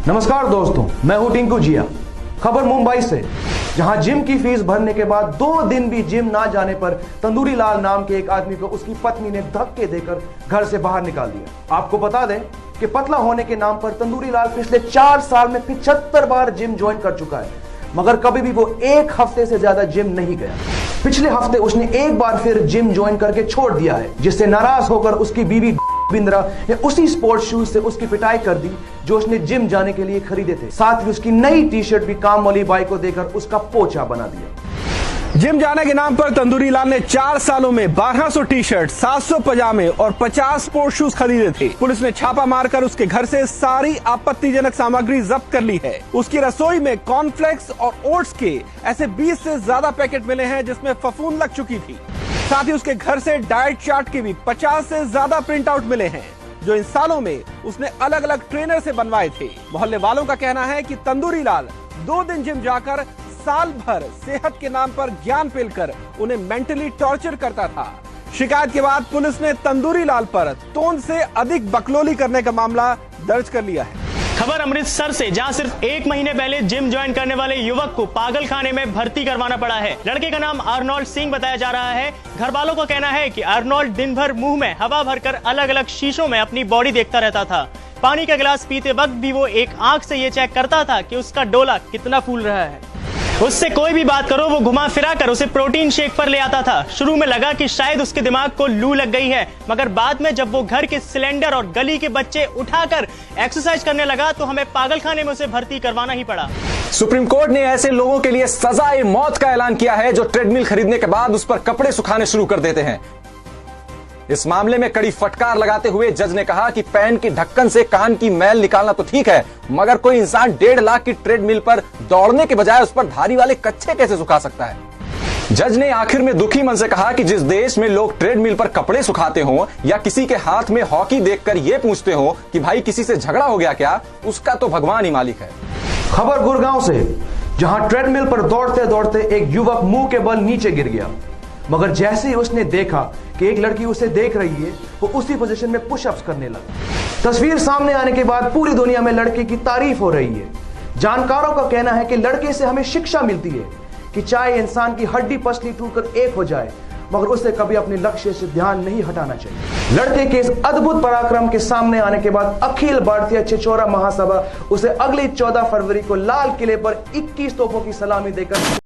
नमस्कार दोस्तों, मैं हूं टिंकू जिया। खबर मुंबई से, जहां जिम की फीस भरने के बाद 2 दिन भी जिम ना जाने पर तंदूरी लाल नाम के एक आदमी को उसकी पत्नी ने धक्के देकर घर से बाहर निकाल दिया। आपको बता दें कि पतला होने के नाम पर तंदूरी लाल पिछले 4 साल में 75 बार जिम ज्वाइन कर चुका है, मगर कभी भी वो 1 हफ्ते से ज्यादा जिम नहीं गया। पिछले हफ्ते उसने एक बार फिर जिम ज्वाइन करके छोड़ दिया है, जिससे नाराज होकर उसकी बीवी बिंद्रा ने उसी स्पोर्ट्स शूज से उसकी पिटाई कर दी जो उसने जिम जाने के लिए खरीदे थे। साथ ही उसकी नई टी शर्ट भी काम वाली बाई को देकर उसका पोछा बना दिया। जिम जाने के नाम पर तंदूरी लाल ने 4 सालों में 1200 टी शर्ट, 700 पजामे और 50 स्पोर्ट्स शूज खरीदे थे। पुलिस ने छापा मारकर उसके घर से सारी आपत्तिजनक सामग्री जब्त कर ली है। उसकी रसोई में कॉर्नफ्लेक्स और ओट्स के ऐसे 20 से ज्यादा पैकेट मिले हैं जिसमें फफूंद लग चुकी थी। साथ ही उसके घर से डाइट चार्ट के भी 50 से ज्यादा प्रिंट आउट मिले हैं, जो इन सालों में उसने अलग अलग ट्रेनर से बनवाए थे। मोहल्ले वालों का कहना है कि तंदूरी लाल 2 दिन जिम जाकर साल भर सेहत के नाम पर ज्ञान पेलकर उन्हें मेंटली टॉर्चर करता था। शिकायत के बाद पुलिस ने तंदूरी लाल पर तोंद से अधिक बकलोली करने का मामला दर्ज कर लिया है। खबर अमृतसर से, जहां सिर्फ 1 महीने पहले जिम ज्वाइन करने वाले युवक को पागल खाने में भर्ती करवाना पड़ा है। लड़के का नाम आर्नोल्ड सिंह बताया जा रहा है। घर वालों का कहना है कि आर्नोल्ड दिन भर मुंह में हवा भरकर अलग अलग शीशों में अपनी बॉडी देखता रहता था। पानी का गिलास पीते वक्त भी वो एक आंख से ये चेक करता था कि उसका डोला कितना फूल रहा है। उससे कोई भी बात करो वो घुमा फिरा कर उसे प्रोटीन शेक पर ले आता था। शुरू में लगा कि शायद उसके दिमाग को लू लग गई है, मगर बाद में जब वो घर के सिलेंडर और गली के बच्चे उठाकर एक्सरसाइज करने लगा तो हमें पागलखाने में उसे भर्ती करवाना ही पड़ा। सुप्रीम कोर्ट ने ऐसे लोगों के लिए सजाए मौत का ऐलान किया है जो ट्रेडमिल खरीदने के बाद उस पर कपड़े सुखाने शुरू कर देते हैं। इस मामले में कड़ी फटकार लगाते हुए जज ने कहा कि पैन की ढक्कन से कान की मैल निकालना तो ठीक है, मगर कोई इंसान 1.5 लाख की ट्रेडमिल पर दौड़ने के बजाय उस पर धारी वाले कच्छे कैसे सुखा सकता है। जज ने आखिर में दुखी मन से कहा कि जिस देश में लोग ट्रेडमिल पर कपड़े सुखाते हों या किसी के हाथ में हॉकी देखकर यह पूछते हो कि भाई किसी से झगड़ा हो गया क्या, उसका तो भगवान ही मालिक है। खबर गुड़गांव से, जहां ट्रेडमिल पर दौड़ते दौड़ते एक युवक मुंह के बल नीचे गिर गया, मगर जैसे ही उसने देखा कि एक लड़की उसे देख रही है, वो उसी पोजीशन में पुशअप्स करने लगा। तस्वीर सामने आने के बाद पूरी दुनिया में लड़के की तारीफ हो रही है। जानकारों का कहना है कि लड़के से हमें शिक्षा मिलती है कि चाहे इंसान की हड्डी पसली टूटकर एक हो जाए, मगर उसे कभी अपने लक्ष्य से ध्यान नहीं हटाना चाहिए। लड़के के इस अद्भुत पराक्रम के सामने आने के बाद अखिल भारतीय छिछोरा महासभा उसे अगली 14 फरवरी को लाल किले पर 21 तोपों की सलामी देकर